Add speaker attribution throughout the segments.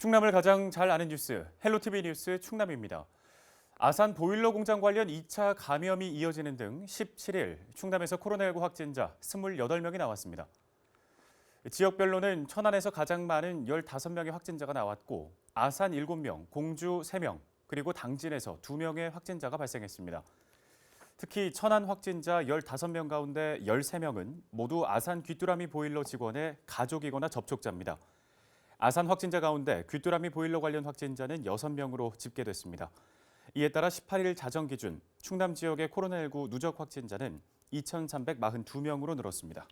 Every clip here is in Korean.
Speaker 1: 충남을 가장 잘 아는 뉴스, 헬로티비 뉴스 충남입니다. 아산 보일러 공장 관련 2차 감염이 이어지는 등 17일 충남에서 코로나19 확진자 28명이 나왔습니다. 지역별로는 천안에서 가장 많은 15명의 확진자가 나왔고 아산 7명, 공주 3명, 그리고 당진에서 2명의 확진자가 발생했습니다. 특히 천안 확진자 15명 가운데 13명은 모두 아산 귀뚜라미 보일러 직원의 가족이거나 접촉자입니다. 아산 확진자 가운데 귀뚜라미 보일러 관련 확진자는 6명으로 집계됐습니다. 이에 따라 18일 자정 기준 충남 지역의 코로나19 누적 확진자는 2,342명으로 늘었습니다.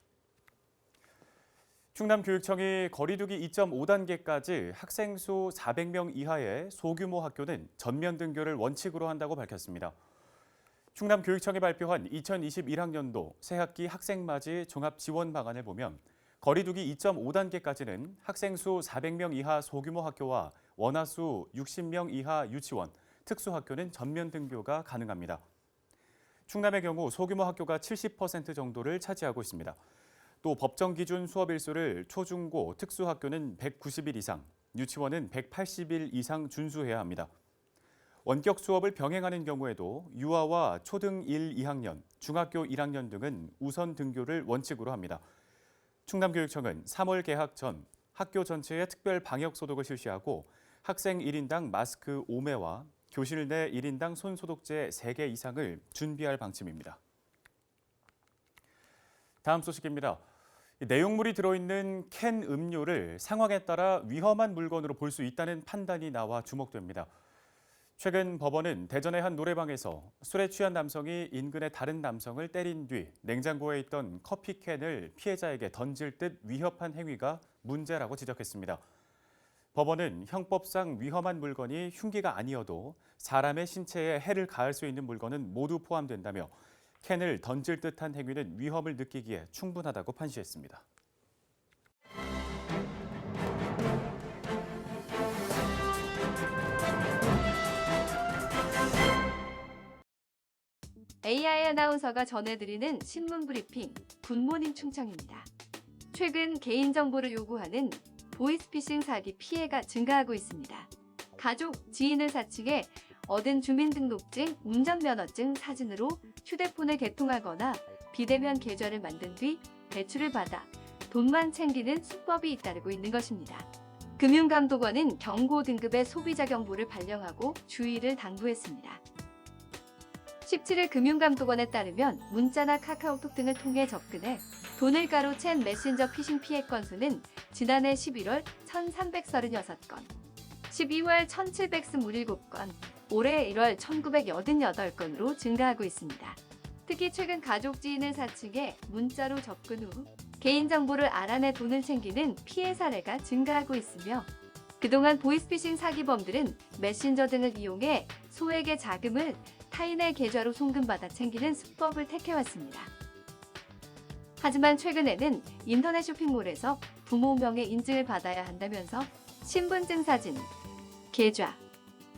Speaker 1: 충남교육청이 거리두기 2.5단계까지 학생 수 400명 이하의 소규모 학교는 전면 등교를 원칙으로 한다고 밝혔습니다. 충남교육청이 발표한 2021학년도 새학기 학생맞이 종합지원 방안을 보면 거리두기 2.5단계까지는 학생 수 400명 이하 소규모 학교와 원화수 60명 이하 유치원, 특수학교는 전면 등교가 가능합니다. 충남의 경우 소규모 학교가 70% 정도를 차지하고 있습니다. 또 법정 기준 수업 일수를 초중고 특수학교는 190일 이상, 유치원은 180일 이상 준수해야 합니다. 원격 수업을 병행하는 경우에도 유아와 초등 1, 2학년, 중학교 1학년 등은 우선 등교를 원칙으로 합니다. 충남교육청은 3월 개학 전 학교 전체에 특별 방역 소독을 실시하고 학생 1인당 마스크 5매와 교실 내 1인당 손소독제 3개 이상을 준비할 방침입니다. 다음 소식입니다. 내용물이 들어있는 캔 음료를 상황에 따라 위험한 물건으로 볼 수 있다는 판단이 나와 주목됩니다. 최근 법원은 대전의 한 노래방에서 술에 취한 남성이 인근의 다른 남성을 때린 뒤 냉장고에 있던 커피캔을 피해자에게 던질 듯 위협한 행위가 문제라고 지적했습니다. 법원은 형법상 위험한 물건이 흉기가 아니어도 사람의 신체에 해를 가할 수 있는 물건은 모두 포함된다며 캔을 던질 듯한 행위는 위험을 느끼기에 충분하다고 판시했습니다.
Speaker 2: AI 아나운서가 전해드리는 신문 브리핑 굿모닝 충청입니다. 최근 개인정보를 요구하는 보이스피싱 사기 피해가 증가하고 있습니다. 가족, 지인을 사칭해 얻은 주민등록증, 운전면허증 사진으로 휴대폰을 개통하거나 비대면 계좌를 만든 뒤 대출을 받아 돈만 챙기는 수법이 잇따르고 있는 것입니다. 금융감독원은 경고 등급의 소비자 경보를 발령하고 주의를 당부했습니다. 17일 금융감독원에 따르면 문자나 카카오톡 등을 통해 접근해 돈을 가로챈 메신저 피싱 피해 건수는 지난해 11월 1,336건, 12월 1,727건, 올해 1월 1,988건으로 증가하고 있습니다. 특히 최근 가족 지인을 사칭해 문자로 접근 후 개인정보를 알아내 돈을 챙기는 피해 사례가 증가하고 있으며 그동안 보이스피싱 사기범들은 메신저 등을 이용해 소액의 자금을 타인의 계좌로 송금받아 챙기는 수법을 택해왔습니다. 하지만 최근에는 인터넷 쇼핑몰에서 부모 명의 인증을 받아야 한다면서 신분증 사진, 계좌,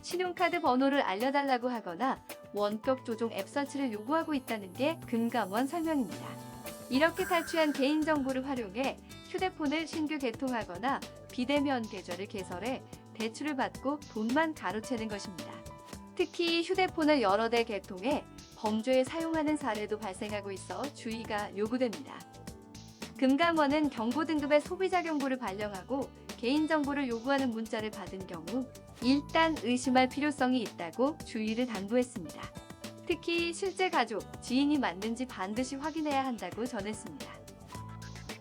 Speaker 2: 신용카드 번호를 알려달라고 하거나 원격 조종 앱 설치를 요구하고 있다는 게 금감원 설명입니다. 이렇게 탈취한 개인정보를 활용해 휴대폰을 신규 개통하거나 비대면 계좌를 개설해 대출을 받고 돈만 가로채는 것입니다. 특히 휴대폰을 여러 대 개통해 범죄에 사용하는 사례도 발생하고 있어 주의가 요구됩니다. 금감원은 경고 등급의 소비자 경보를 발령하고 개인정보를 요구하는 문자를 받은 경우 일단 의심할 필요성이 있다고 주의를 당부했습니다. 특히 실제 가족, 지인이 맞는지 반드시 확인해야 한다고 전했습니다.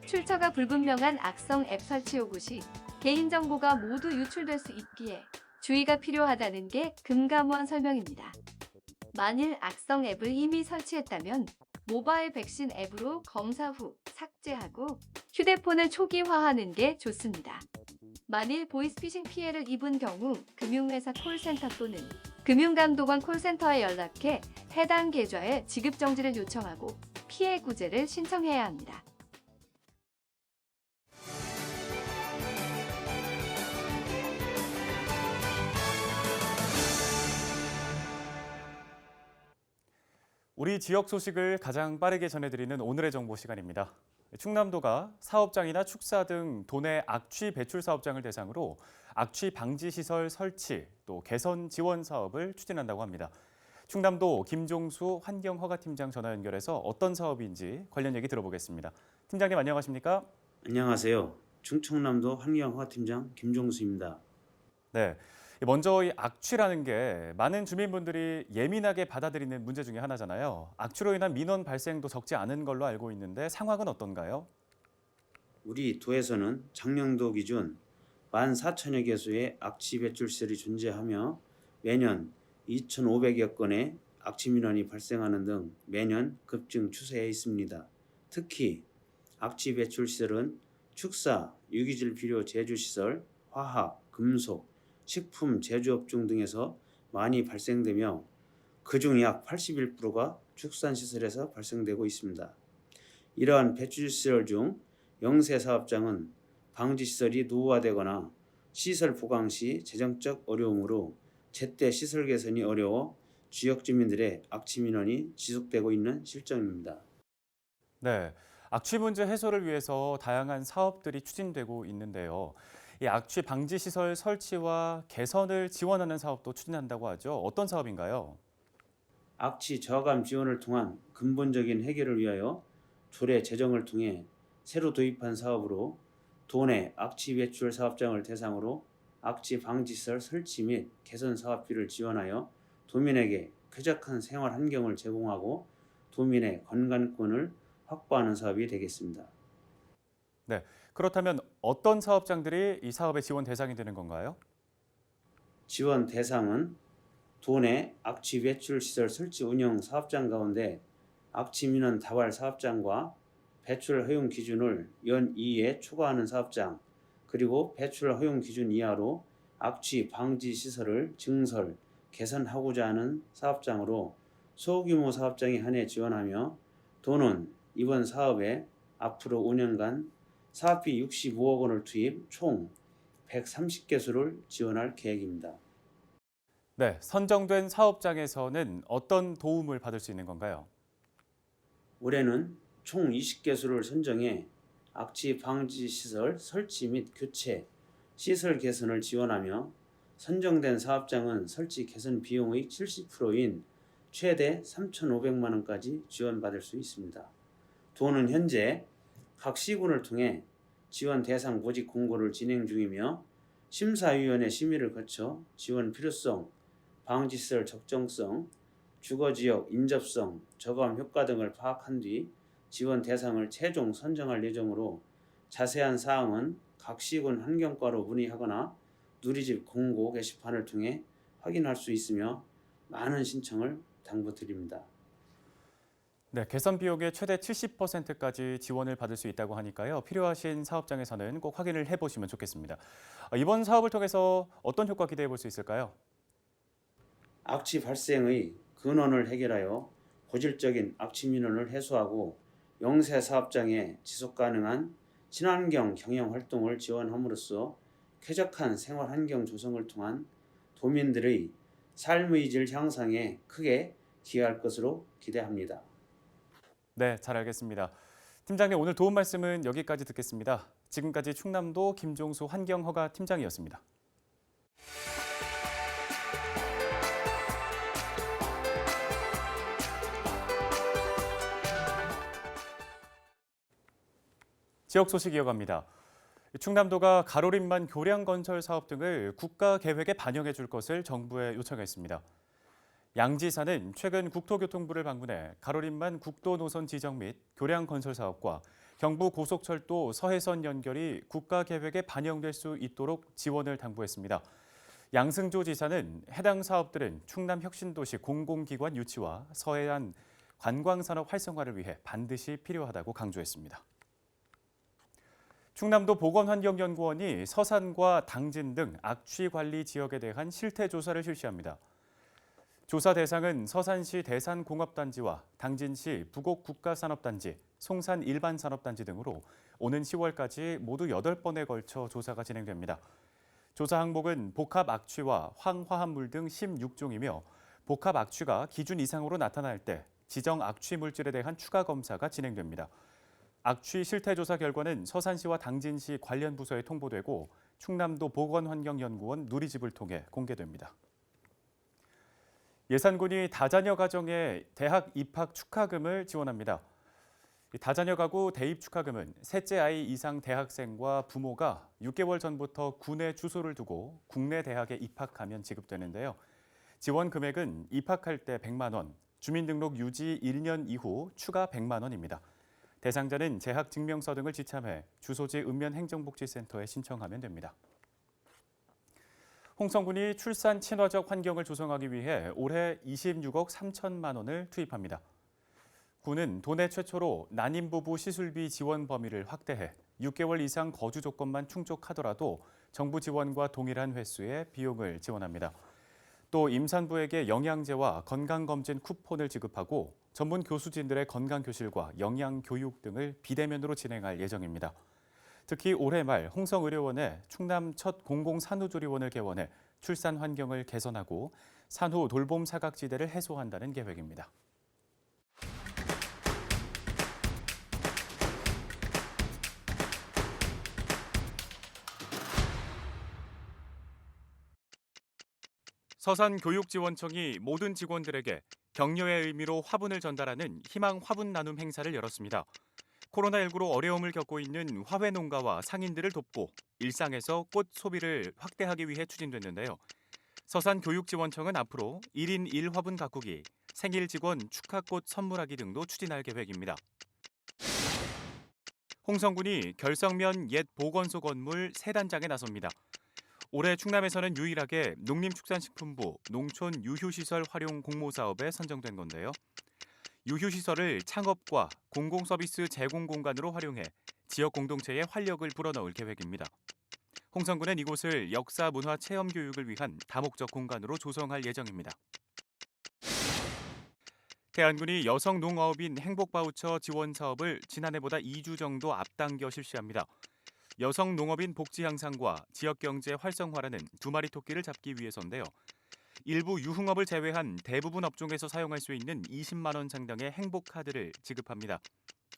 Speaker 2: 출처가 불분명한 악성 앱 설치 요구 시 개인정보가 모두 유출될 수 있기에 주의가 필요하다는 게 금감원 설명입니다. 만일 악성 앱을 이미 설치했다면 모바일 백신 앱으로 검사 후 삭제하고 휴대폰을 초기화하는 게 좋습니다. 만일 보이스피싱 피해를 입은 경우 금융회사 콜센터 또는 금융감독원 콜센터에 연락해 해당 계좌에 지급정지를 요청하고 피해 구제를 신청해야 합니다.
Speaker 1: 우리 지역 소식을 가장 빠르게 전해드리는 오늘의 정보 시간입니다. 충남도가 사업장이나 축사 등 도내 악취 배출 사업장을 대상으로 악취 방지 시설 설치 또 개선 지원 사업을 추진한다고 합니다. 충남도 김종수 환경허가팀장 전화 연결해서 어떤 사업인지 관련 얘기 들어보겠습니다. 팀장님 안녕하십니까?
Speaker 3: 안녕하세요. 충청남도 환경허가팀장 김종수입니다.
Speaker 1: 네. 먼저 이 악취라는 게 많은 주민분들이 예민하게 받아들이는 문제 중에 하나잖아요. 악취로 인한 민원 발생도 적지 않은 걸로 알고 있는데 상황은 어떤가요?
Speaker 3: 우리 도에서는 작년도 기준 14,000여 개소의 악취 배출시설이 존재하며 매년 2,500여 건의 악취 민원이 발생하는 등 매년 급증 추세에 있습니다. 특히 악취 배출시설은 축사, 유기질 비료 제조시설, 화학, 금속, 식품 제조업종 등에서 많이 발생되며 그중 약 81%가 축산시설에서 발생되고 있습니다. 이러한 배출시설 중 영세 사업장은 방지시설이 노후화되거나 시설 보강 시 재정적 어려움으로 제때 시설 개선이 어려워 지역 주민들의 악취 민원이 지속되고 있는 실정입니다.
Speaker 1: 네. 악취 문제 해소를 위해서 다양한 사업들이 추진되고 있는데요. 이 악취 방지 시설 설치와 개선을 지원하는 사업도 추진한다고 하죠. 어떤 사업인가요?
Speaker 3: 악취 저감 지원을 통한 근본적인 해결을 위하여 조례 제정을 통해 새로 도입한 사업으로 도내 악취 배출 사업장을 대상으로 악취 방지시설 설치 및 개선 사업비를 지원하여 도민에게 쾌적한 생활 환경을 제공하고 도민의 건강권을 확보하는 사업이 되겠습니다.
Speaker 1: 네. 그렇다면 어떤 사업장들이 이 사업의 지원 대상이 되는 건가요?
Speaker 3: 지원 대상은 도내 악취 배출 시설 설치 운영 사업장 가운데 악취 민원 다발 사업장과 배출 허용 기준을 연 2에 초과하는 사업장, 그리고 배출 허용 기준 이하로 악취 방지 시설을 증설, 개선하고자 하는 사업장으로 소규모 사업장에 한해 지원하며 도는 이번 사업에 앞으로 5년간 사업비 65억 원을 투입 총 130개소를 지원할 계획입니다.
Speaker 1: 네. 선정된 사업장에서는 어떤 도움을 받을 수 있는 건가요?
Speaker 3: 올해는 총 20개소를 선정해 악취 방지 시설 설치 및 교체, 시설 개선을 지원하며 선정된 사업장은 설치 개선 비용의 70%인 최대 3,500만 원까지 지원받을 수 있습니다. 도는 현재 각 시군을 통해 지원 대상 모집 공고를 진행 중이며 심사위원회 심의를 거쳐 지원 필요성, 방지시설 적정성, 주거지역 인접성, 저감 효과 등을 파악한 뒤 지원 대상을 최종 선정할 예정으로 자세한 사항은 각 시군 환경과로 문의하거나 누리집 공고 게시판을 통해 확인할 수 있으며 많은 신청을 당부드립니다.
Speaker 1: 네, 개선 비용의 최대 70%까지 지원을 받을 수 있다고 하니까요. 필요하신 사업장에서는 꼭 확인을 해보시면 좋겠습니다. 이번 사업을 통해서 어떤 효과 기대해 볼 수 있을까요?
Speaker 3: 악취 발생의 근원을 해결하여 고질적인 악취 민원을 해소하고 영세 사업장의 지속 가능한 친환경 경영 활동을 지원함으로써 쾌적한 생활 환경 조성을 통한 도민들의 삶의 질 향상에 크게 기여할 것으로 기대합니다.
Speaker 1: 네, 잘 알겠습니다. 팀장님, 오늘 도움 말씀은 여기까지 듣겠습니다. 지금까지 충남도 김종수 환경허가 팀장이었습니다. 지역 소식 이어갑니다. 충남도가 가로림만 교량 건설 사업 등을 국가 계획에 반영해 줄 것을 정부에 요청했습니다. 양 지사는 최근 국토교통부를 방문해 가로림만 국도 노선 지정 및 교량 건설 사업과 경부 고속철도 서해선 연결이 국가 계획에 반영될 수 있도록 지원을 당부했습니다. 양승조 지사는 해당 사업들은 충남 혁신도시 공공기관 유치와 서해안 관광산업 활성화를 위해 반드시 필요하다고 강조했습니다. 충남도 보건환경연구원이 서산과 당진 등 악취 관리 지역에 대한 실태 조사를 실시합니다. 조사 대상은 서산시 대산공업단지와 당진시 부곡국가산업단지, 송산 일반산업단지 등으로 오는 10월까지 모두 8번에 걸쳐 조사가 진행됩니다. 조사 항목은 복합 악취와 황화합물 등 16종이며 복합 악취가 기준 이상으로 나타날 때 지정 악취 물질에 대한 추가 검사가 진행됩니다. 악취 실태조사 결과는 서산시와 당진시 관련 부서에 통보되고 충남도 보건환경연구원 누리집을 통해 공개됩니다. 예산군이 다자녀 가정에 대학 입학 축하금을 지원합니다. 다자녀 가구 대입 축하금은 셋째 아이 이상 대학생과 부모가 6개월 전부터 군에 주소를 두고 국내 대학에 입학하면 지급되는데요. 지원 금액은 입학할 때 100만 원, 주민등록 유지 1년 이후 추가 100만 원입니다. 대상자는 재학 증명서 등을 지참해 주소지 읍면행정복지센터에 신청하면 됩니다. 홍성군이 출산 친화적 환경을 조성하기 위해 올해 26억 3천만 원을 투입합니다. 군은 도내 최초로 난임부부 시술비 지원 범위를 확대해 6개월 이상 거주 조건만 충족하더라도 정부 지원과 동일한 횟수의 비용을 지원합니다. 또 임산부에게 영양제와 건강검진 쿠폰을 지급하고 전문 교수진들의 건강교실과 영양교육 등을 비대면으로 진행할 예정입니다. 특히 올해 말 홍성의료원에 충남 첫 공공산후조리원을 개원해 출산 환경을 개선하고 산후 돌봄 사각지대를 해소한다는 계획입니다. 서산교육지원청이 모든 직원들에게 격려의 의미로 화분을 전달하는 희망 화분 나눔 행사를 열었습니다. 코로나19로 어려움을 겪고 있는 화훼 농가와 상인들을 돕고 일상에서 꽃 소비를 확대하기 위해 추진됐는데요. 서산교육지원청은 앞으로 1인 1화분 가꾸기, 생일 직원 축하꽃 선물하기 등도 추진할 계획입니다. 홍성군이 결성면 옛 보건소 건물 새 단장에 나섭니다. 올해 충남에서는 유일하게 농림축산식품부 농촌 유휴시설 활용 공모사업에 선정된 건데요. 유휴시설을 창업과 공공서비스 제공 공간으로 활용해 지역 공동체에 활력을 불어넣을 계획입니다. 홍성군은 이곳을 역사 문화 체험 교육을 위한 다목적 공간으로 조성할 예정입니다. 대안군이 여성 농어업인 행복바우처 지원 사업을 지난해보다 2주 정도 앞당겨 실시합니다. 여성 농업인 복지 향상과 지역 경제 활성화라는 두 마리 토끼를 잡기 위해서인데요. 일부 유흥업을 제외한 대부분 업종에서 사용할 수 있는 20만 원 상당의 행복카드를 지급합니다.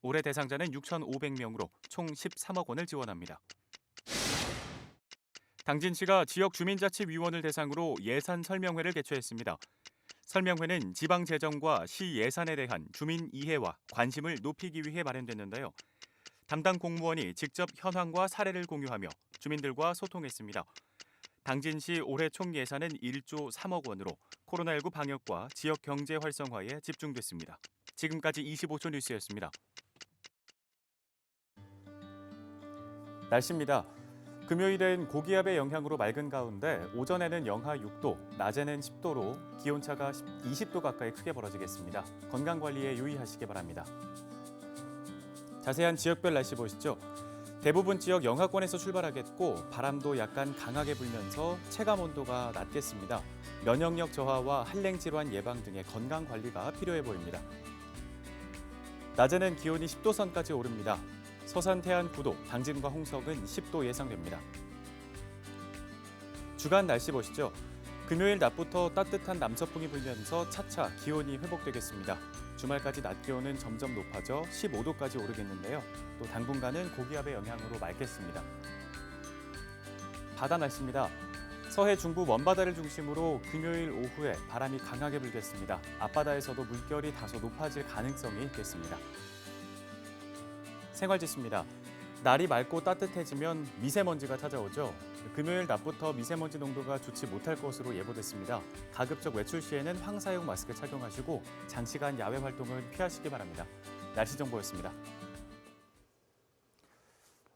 Speaker 1: 올해 대상자는 6,500명으로 총 13억 원을 지원합니다. 당진시가 지역 주민자치위원을 대상으로 예산 설명회를 개최했습니다. 설명회는 지방 재정과 시 예산에 대한 주민 이해와 관심을 높이기 위해 마련됐는데요. 담당 공무원이 직접 현황과 사례를 공유하며 주민들과 소통했습니다. 당진시 올해 총 예산은 1조 3억 원으로 코로나19 방역과 지역 경제 활성화에 집중됐습니다. 지금까지 25초 뉴스였습니다. 날씨입니다. 금요일엔 고기압의 영향으로 맑은 가운데 오전에는 영하 6도, 낮에는 10도로 기온차가 20도 가까이 크게 벌어지겠습니다. 건강관리에 유의하시기 바랍니다. 자세한 지역별 날씨 보시죠. 대부분 지역 영하권에서 출발하겠고 바람도 약간 강하게 불면서 체감 온도가 낮겠습니다. 면역력 저하와 한랭 질환 예방 등의 건강 관리가 필요해 보입니다. 낮에는 기온이 10도 선까지 오릅니다. 서산 태안 9도, 당진과 홍성은 10도 예상됩니다. 주간 날씨 보시죠. 금요일 낮부터 따뜻한 남서풍이 불면서 차차 기온이 회복되겠습니다. 주말까지 낮 기온은 점점 높아져 15도까지 오르겠는데요. 또 당분간은 고기압의 영향으로 맑겠습니다. 바다 날씨입니다. 서해 중부 먼바다를 중심으로 금요일 오후에 바람이 강하게 불겠습니다. 앞바다에서도 물결이 다소 높아질 가능성이 있겠습니다. 생활지수입니다. 날이 맑고 따뜻해지면 미세먼지가 찾아오죠. 금요일 낮부터 미세먼지 농도가 좋지 못할 것으로 예보됐습니다. 가급적 외출 시에는 황사용 마스크 착용하시고 장시간 야외 활동을 피하시기 바랍니다. 날씨 정보였습니다.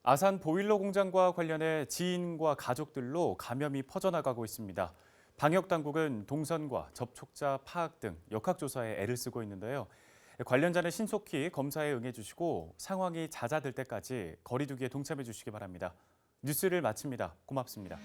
Speaker 1: 아산 보일러 공장과 관련해 지인과 가족들로 감염이 퍼져나가고 있습니다. 방역당국은 동선과 접촉자 파악 등 역학조사에 애를 쓰고 있는데요. 관련자는 신속히 검사에 응해주시고 상황이 잦아들 때까지 거리 두기에 동참해 주시기 바랍니다. 뉴스를 마칩니다. 고맙습니다.